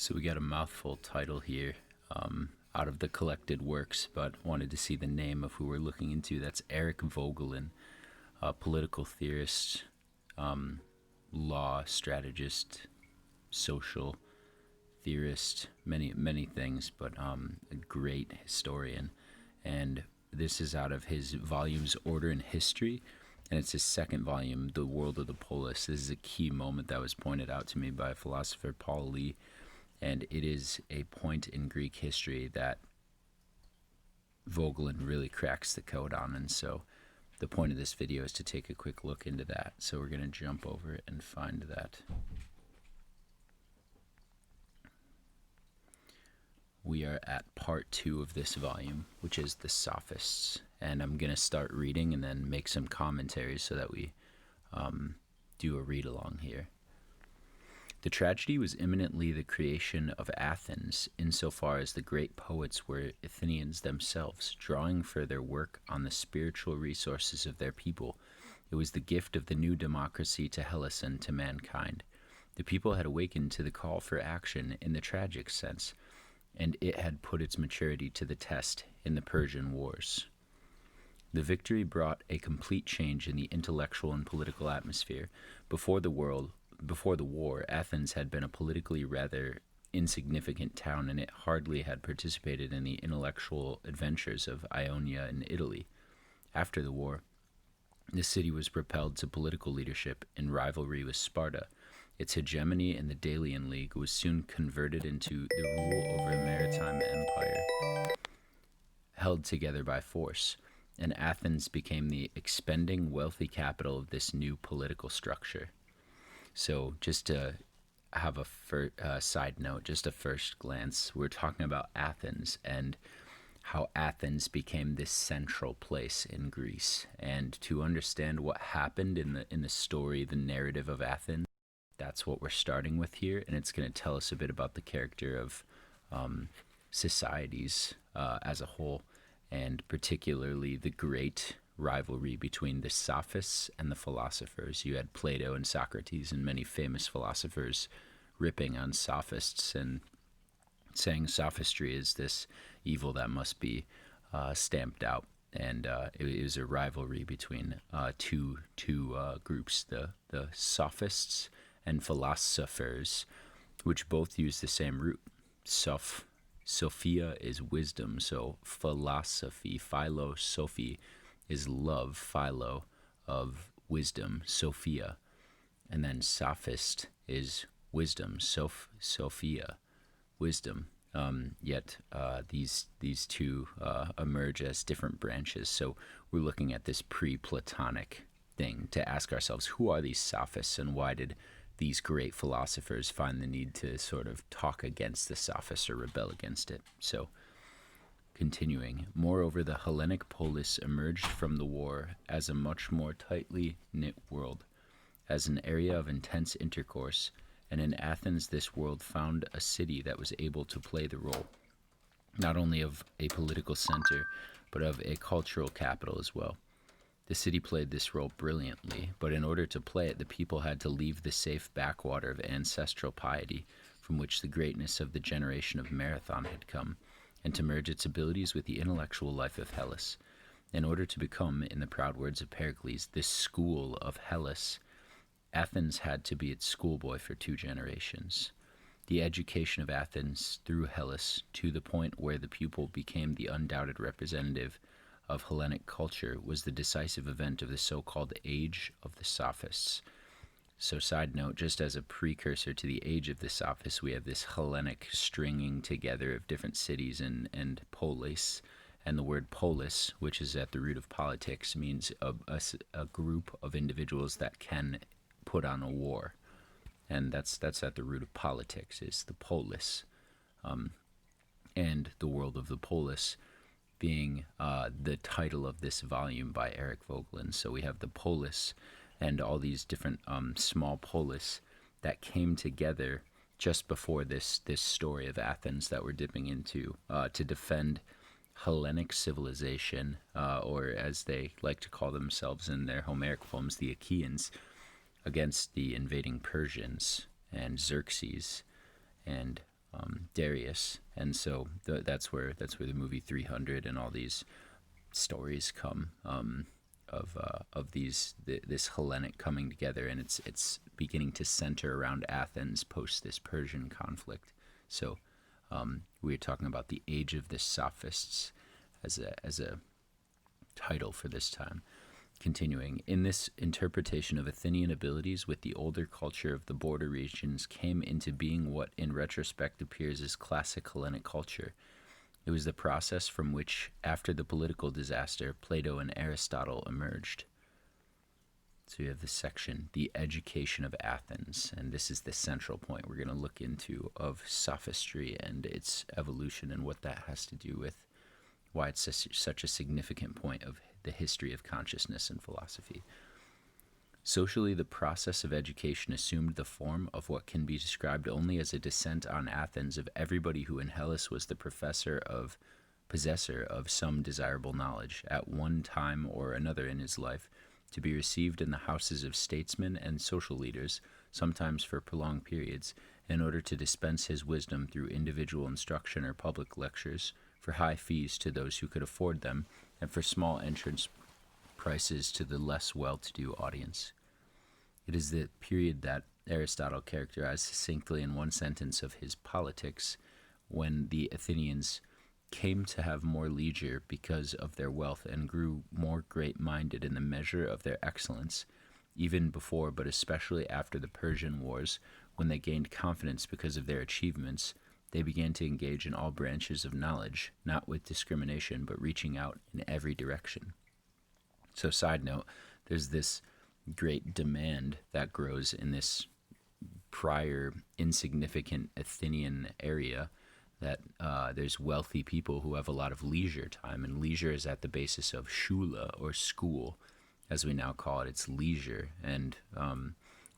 So we got a mouthful title here out of the collected works, but wanted to see the name of who we're looking into. That's Eric Voegelin, a political theorist, law strategist, social theorist, many things, but a great historian. And this is out of his volumes Order and History, and it's his second volume, The World of the Polis. This is a key moment that was pointed out to me by philosopher Paul, and it is a point in Greek history that Voegelin really cracks the code on. And so the point of this video is to take a quick look into that. So we're going to jump over it and find that. We are at part 2 of this volume, which is the Sophists. And I'm going to start reading and then make some commentaries so that we do a read along here. The tragedy was imminently the creation of Athens, insofar as the great poets were Athenians themselves, drawing for their work on the spiritual resources of their people. It was the gift of the new democracy to Hellas and to mankind. The people had awakened to the call for action in the tragic sense, and it had put its maturity to the test in the Persian Wars. The victory brought a complete change in the intellectual and political atmosphere. Before the war, Athens had been a politically rather insignificant town, and it hardly had participated in the intellectual adventures of Ionia and Italy. After the war, the city was propelled to political leadership in rivalry with Sparta. Its hegemony in the Delian League was soon converted into the rule over a maritime empire, held together by force, and Athens became the expending wealthy capital of this new political structure. So just to have a side note, just a first glance, we're talking about Athens and how Athens became this central place in Greece. And to understand what happened in the story, the narrative of Athens, that's what we're starting with here. And it's going to tell us a bit about the character of societies as a whole, and particularly the great rivalry between the Sophists and the philosophers. You had Plato and Socrates and many famous philosophers ripping on Sophists and saying sophistry is this evil that must be stamped out. And it was a rivalry between two groups, the Sophists and philosophers, which both use the same root. Sophia is wisdom, so philosophy, philosophy, is love, philo, of wisdom, Sophia. And then sophist is wisdom, Sophia, wisdom. Yet these two emerge as different branches. So we're looking at this pre-Platonic thing to ask ourselves, who are these sophists, and why did these great philosophers find the need to sort of talk against the sophists or rebel against it? So continuing, moreover, the Hellenic polis emerged from the war as a much more tightly knit world, as an area of intense intercourse, and in Athens this world found a city that was able to play the role, not only of a political center, but of a cultural capital as well. The city played this role brilliantly, but in order to play it, the people had to leave the safe backwater of ancestral piety, from which the greatness of the generation of Marathon had come, and to merge its abilities with the intellectual life of Hellas. In order to become, in the proud words of Pericles, this school of Hellas, Athens had to be its schoolboy for 2 generations. The education of Athens through Hellas to the point where the pupil became the undoubted representative of Hellenic culture was the decisive event of the so-called Age of the Sophists. So side note, just as a precursor to the Age of the Sophists, we have this Hellenic stringing together of different cities and polis. And the word polis, which is at the root of politics, means a group of individuals that can put on a war. And that's at the root of politics, is the polis. And the world of the polis being the title of this volume by Eric Voegelin. So we have the polis and all these different small polis that came together just before this story of Athens that we're dipping into to defend Hellenic civilization, or as they like to call themselves in their Homeric poems, the Achaeans, against the invading Persians and Xerxes and Darius, and so that's where the movie 300 and all these stories come, of this Hellenic coming together, and it's beginning to center around Athens post this Persian conflict. So we're talking about the age of the Sophists as a title for this time. Continuing, in this interpretation of Athenian abilities with the older culture of the border regions came into being what in retrospect appears as classic Hellenic culture. It was the process from which, after the political disaster, Plato and Aristotle emerged. So you have this section, the education of Athens, and this is the central point we're going to look into of sophistry and its evolution and what that has to do with why it's such a significant point of the history of consciousness and philosophy. Socially, the process of education assumed the form of what can be described only as a descent on Athens of everybody who in Hellas was the possessor of some desirable knowledge at one time or another in his life, to be received in the houses of statesmen and social leaders, sometimes for prolonged periods, in order to dispense his wisdom through individual instruction or public lectures, for high fees to those who could afford them, and for small entrance prices to the less well-to-do audience. It is the period that Aristotle characterized succinctly in one sentence of his Politics, when the Athenians came to have more leisure because of their wealth and grew more great-minded in the measure of their excellence, even before but especially after the Persian Wars, when they gained confidence because of their achievements. They began to engage in all branches of knowledge, not with discrimination, but reaching out in every direction. So, side note, there's this great demand that grows in this prior insignificant Athenian area, that there's wealthy people who have a lot of leisure time, and leisure is at the basis of shula, or school, as we now call it. It's leisure, and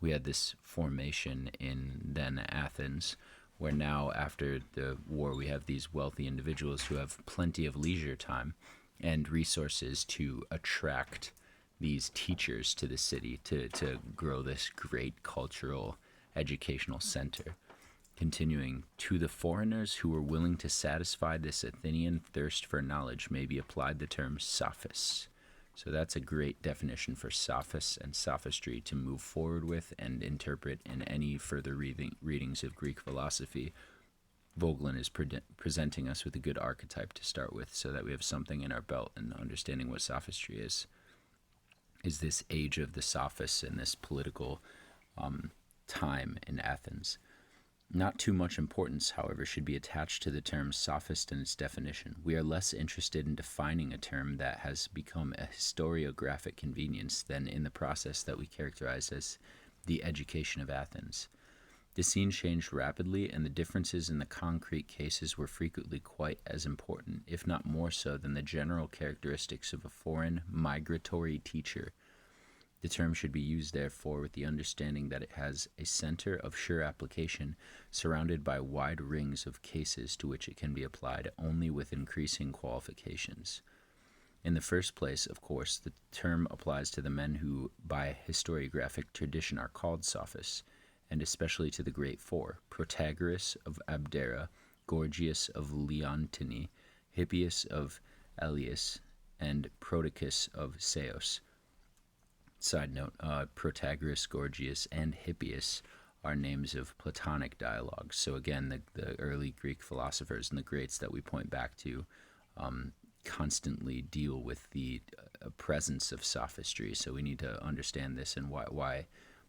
we had this formation in then Athens, where now after the war we have these wealthy individuals who have plenty of leisure time and resources to attract these teachers to the city to grow this great cultural educational center. Continuing, to the foreigners who were willing to satisfy this Athenian thirst for knowledge may be applied the term sophists. So that's a great definition for sophists and sophistry to move forward with and interpret in any further readings of Greek philosophy. Voegelin is presenting us with a good archetype to start with, so that we have something in our belt in understanding what sophistry is this age of the sophists and this political time in Athens. Not too much importance, however, should be attached to the term sophist and its definition. We are less interested in defining a term that has become a historiographic convenience than in the process that we characterize as the education of Athens. The scene changed rapidly, and the differences in the concrete cases were frequently quite as important, if not more so, than the general characteristics of a foreign, migratory teacher. The term should be used, therefore, with the understanding that it has a center of sure application surrounded by wide rings of cases to which it can be applied only with increasing qualifications. In the first place, of course, the term applies to the men who, by historiographic tradition, are called sophists, and especially to the great four: Protagoras of Abdera, Gorgias of Leontini, Hippias of Elias, and Prodicus of Seos. Side note, Protagoras, Gorgias, and Hippias are names of Platonic dialogues. So again, the early Greek philosophers and the greats that we point back to constantly deal with the presence of sophistry. So we need to understand this and why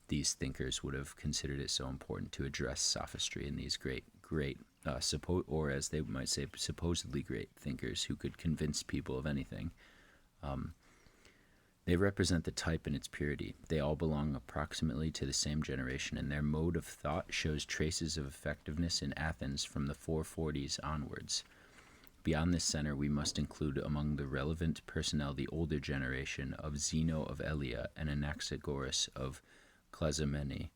these thinkers would have considered it so important to address sophistry in these great, or as they might say, supposedly great thinkers who could convince people of anything. They represent the type in its purity. They all belong approximately to the same generation, and their mode of thought shows traces of effectiveness in Athens from the 440s onwards. Beyond this center, we must include among the relevant personnel the older generation of Zeno of Elea and Anaxagoras of Clazomene.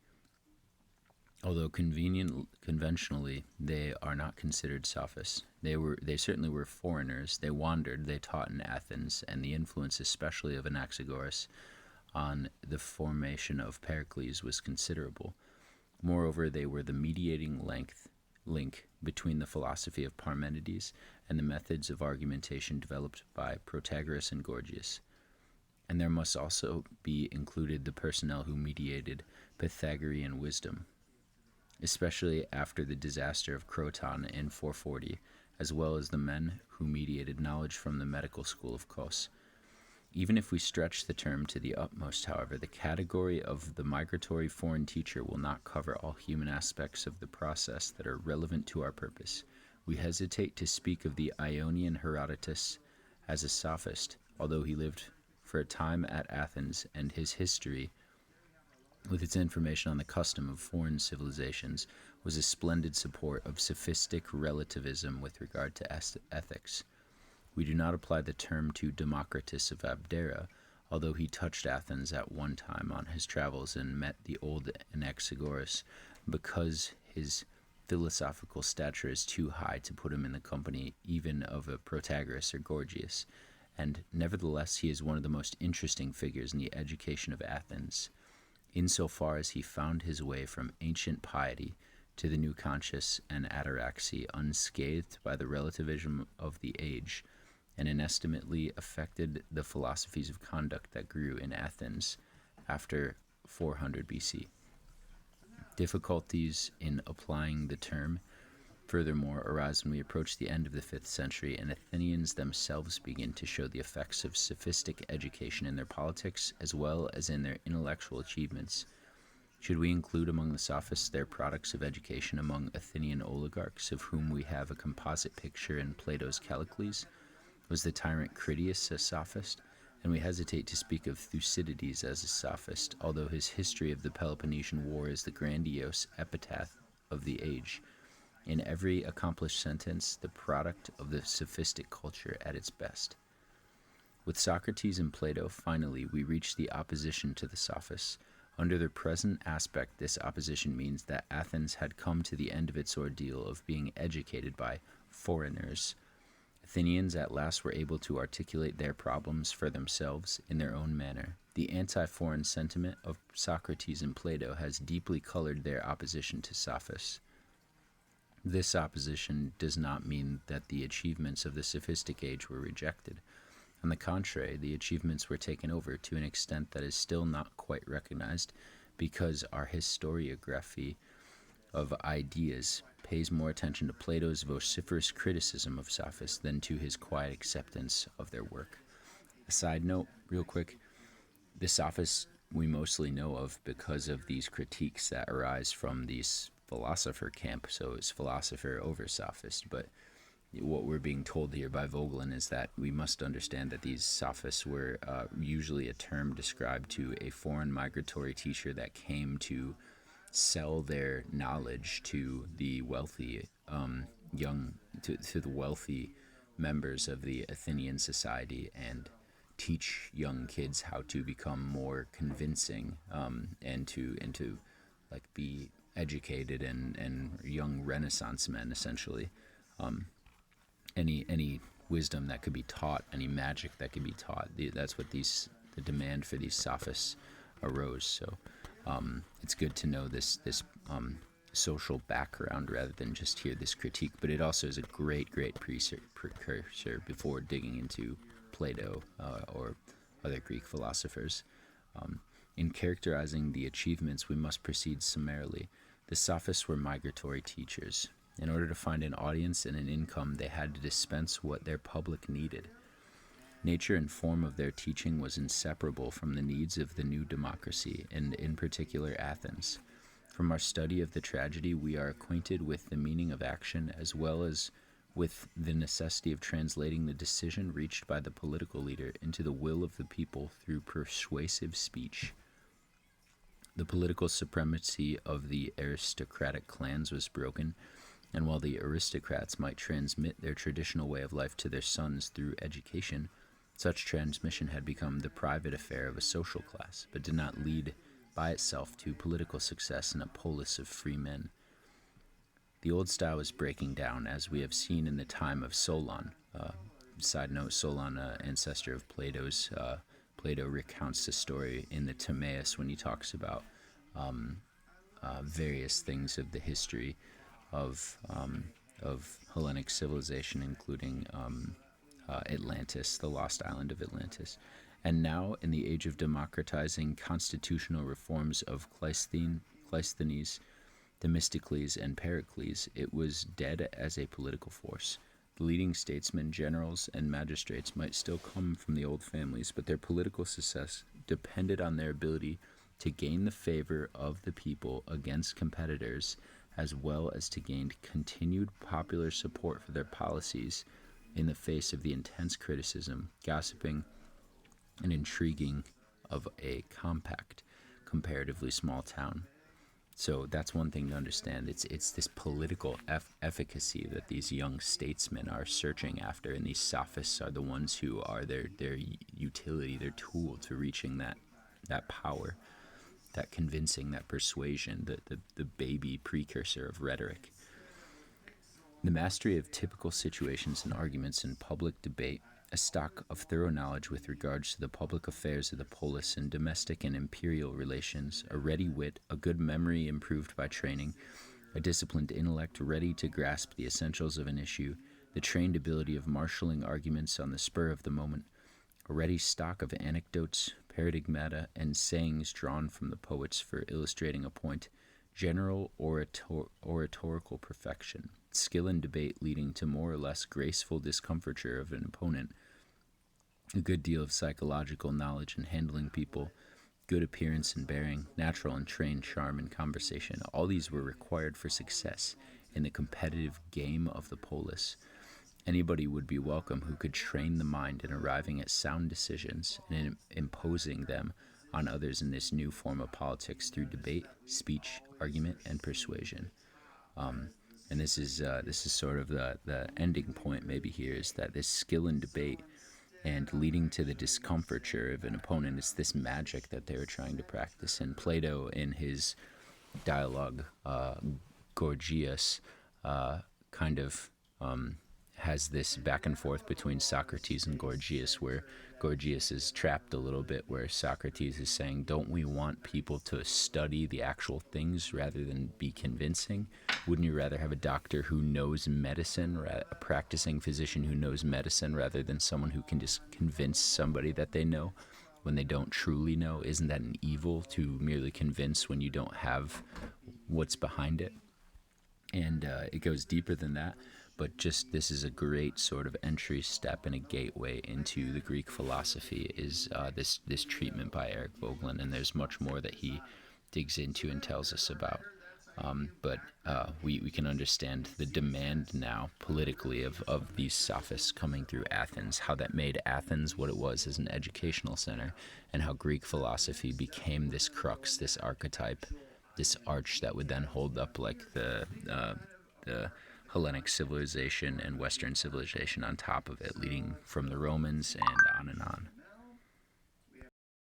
Although conventionally they are not considered sophists, they certainly were foreigners. They wandered, they taught in Athens, and the influence especially of Anaxagoras on the formation of Pericles was considerable. Moreover, they were the mediating link between the philosophy of Parmenides and the methods of argumentation developed by Protagoras and Gorgias. And there must also be included the personnel who mediated Pythagorean wisdom, especially after the disaster of Croton in 440, as well as the men who mediated knowledge from the medical school of Kos. Even if we stretch the term to the utmost, however, the category of the migratory foreign teacher will not cover all human aspects of the process that are relevant to our purpose. We hesitate to speak of the Ionian Herodotus as a sophist, although he lived for a time at Athens, and his history, with its information on the custom of foreign civilizations, was a splendid support of sophistic relativism with regard to ethics. We do not apply the term to Democritus of Abdera, although he touched Athens at one time on his travels and met the old Anaxagoras, because his philosophical stature is too high to put him in the company even of a Protagoras or Gorgias, and nevertheless he is one of the most interesting figures in the education of Athens, insofar as he found his way from ancient piety to the new conscience and ataraxy unscathed by the relativism of the age, and inestimably affected the philosophies of conduct that grew in Athens after 400 BC. Difficulties in applying the term, furthermore, arise when we approach the end of the 5th century and Athenians themselves begin to show the effects of sophistic education in their politics as well as in their intellectual achievements. Should we include among the Sophists their products of education among Athenian oligarchs, of whom we have a composite picture in Plato's Callicles? Was the tyrant Critias a sophist? And we hesitate to speak of Thucydides as a sophist, although his history of the Peloponnesian War is the grandiose epitaph of the age. In every accomplished sentence, the product of the sophistic culture at its best. With Socrates and Plato, finally, we reach the opposition to the Sophists. Under their present aspect, this opposition means that Athens had come to the end of its ordeal of being educated by foreigners. Athenians at last were able to articulate their problems for themselves in their own manner. The anti-foreign sentiment of Socrates and Plato has deeply colored their opposition to Sophists. This opposition does not mean that the achievements of the sophistic age were rejected. On the contrary, the achievements were taken over to an extent that is still not quite recognized, because our historiography of ideas pays more attention to Plato's vociferous criticism of Sophists than to his quiet acceptance of their work. A side note, real quick, the Sophists we mostly know of because of these critiques that arise from these philosopher camp, so it's philosopher over sophist, but what we're being told here by Voegelin is that we must understand that these sophists were usually a term described to a foreign migratory teacher that came to sell their knowledge to the wealthy to the wealthy members of the Athenian society and teach young kids how to become more convincing and to like be educated and young Renaissance men, essentially. Any wisdom that could be taught, any magic that could be taught, that's what the demand for these sophists arose. So it's good to know this social background rather than just hear this critique, but it also is a great precursor before digging into Plato or other Greek philosophers. In characterizing the achievements, we must proceed summarily. The Sophists were migratory teachers. In order to find an audience and an income, they had to dispense what their public needed. Nature and form of their teaching was inseparable from the needs of the new democracy, and in particular Athens. From our study of the tragedy, we are acquainted with the meaning of action as well as with the necessity of translating the decision reached by the political leader into the will of the people through persuasive speech. The political supremacy of the aristocratic clans was broken, and while the aristocrats might transmit their traditional way of life to their sons through education, such transmission had become the private affair of a social class, but did not lead by itself to political success in a polis of free men. The old style is breaking down, as we have seen in the time of Solon. Side note, Solon, ancestor of Plato's. Plato recounts the story in the Timaeus when he talks about various things of the history of Hellenic civilization, including Atlantis, the lost island of Atlantis. And now, in the age of democratizing constitutional reforms of Cleisthenes, Themistocles, and Pericles, it was dead as a political force. The leading statesmen, generals, and magistrates might still come from the old families, but their political success depended on their ability to gain the favor of the people against competitors, as well as to gain continued popular support for their policies in the face of the intense criticism, gossiping, and intriguing of a compact, comparatively small town. So that's one thing to understand. It's this political efficacy that these young statesmen are searching after, and these sophists are the ones who are their utility, their tool to reaching that power, that convincing, that persuasion, the baby precursor of rhetoric. The mastery of typical situations and arguments in public debate, a stock of thorough knowledge with regards to the public affairs of the polis and domestic and imperial relations, a ready wit, a good memory improved by training, a disciplined intellect ready to grasp the essentials of an issue, the trained ability of marshalling arguments on the spur of the moment, a ready stock of anecdotes, paradigmata, and sayings drawn from the poets for illustrating a point, general oratorical perfection, skill in debate leading to more or less graceful discomfiture of an opponent, a good deal of psychological knowledge in handling people, good appearance and bearing, natural and trained charm in conversation. All these were required for success in the competitive game of the polis. Anybody would be welcome who could train the mind in arriving at sound decisions and in imposing them on others in this new form of politics through debate, speech, argument, and persuasion. And this is sort of the ending point maybe here, is that this skill in debate and leading to the discomfiture of an opponent is this magic that they were trying to practice. And Plato, in his dialogue, Gorgias, kind of has this back and forth between Socrates and Gorgias, where Gorgias is trapped a little bit, where Socrates is saying, don't we want people to study the actual things rather than be convincing? Wouldn't you rather have a doctor who knows medicine, a practicing physician who knows medicine, rather than someone who can just convince somebody that they know when they don't truly know? Isn't that an evil, to merely convince when you don't have what's behind it? And it goes deeper than that. But just this is a great sort of entry step and a gateway into the Greek philosophy, is this treatment by Eric Voegelin. And there's much more that he digs into and tells us about. But we can understand the demand now politically of these sophists coming through Athens, how that made Athens what it was as an educational center, and how Greek philosophy became this crux, this archetype, this arch that would then hold up like the Hellenic civilization and Western civilization on top of it, leading from the Romans and on and on.